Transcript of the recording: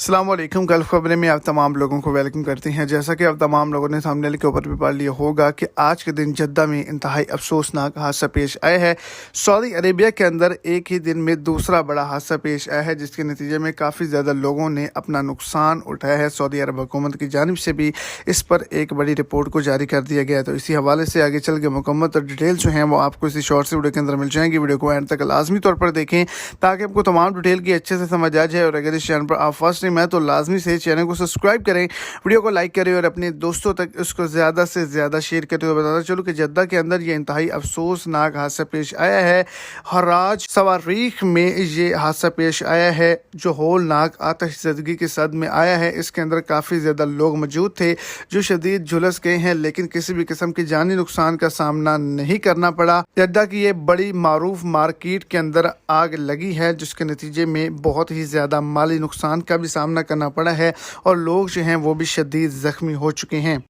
अस्सलाम वालेकुम। गल्फ खबरें में आप तमाम लोगों को वेलकम करते हैं। जैसा कि आप तमाम लोगों ने थंबनेल के ऊपर भी पढ़ लिया होगा कि आज के दिन जद्दा में इंतहाई अफसोसनाक हादसा पेश आया है। सऊदी अरेबिया के अंदर एक ही दिन में दूसरा बड़ा हादसा पेश आया है, जिसके नतीजे में काफ़ी ज़्यादा लोगों ने अपना नुकसान उठाया है। सऊदी अरब हुकूमत की जानिब से भी इस पर एक बड़ी रिपोर्ट को जारी कर दिया गया है। तो इसी हवाले से आगे चल के मुकम्मल और डिटेल जो हैं वो आपको इसी शॉर्ट से वीडियो के अंदर मिल जाएंगी। वीडियो को एंड तक लाजमी तौर पर देखें ताकि आपको तमाम डिटेल की अच्छे से समझ आ जाए। और अगर इस चैनल पर आप फर्स्ट टाइम है तो लाजमी से चैनल को सब्सक्राइब करें, वीडियो को लाइक करें और अपने दोस्तों तक इसको ज़्यादा से ज़्यादा शेयर करें। तो बताता चलूँ कि जद्दा के अंदर ये इंतहाई अफसोसनाक हादसा पेश आया है। हराज सवारीख में ये हादसा पेश आया है जो होलनाक आतिशज़दगी के सद में आया है। इसके अंदर काफ़ी ज़्यादा लोग मौजूद थे जो शदीद झुलस गए हैं, लेकिन किसी भी किस्म के जानी नुकसान का सामना नहीं करना पड़ा। जद्दा की ये बड़ी मारूफ मार्केट के अंदर आग लगी है, जिसके नतीजे में बहुत ही ज़्यादा माली नुकसान का भी सामना करना पड़ा है और लोग जो हैं वो भी शदीद ज़ख्मी हो चुके हैं।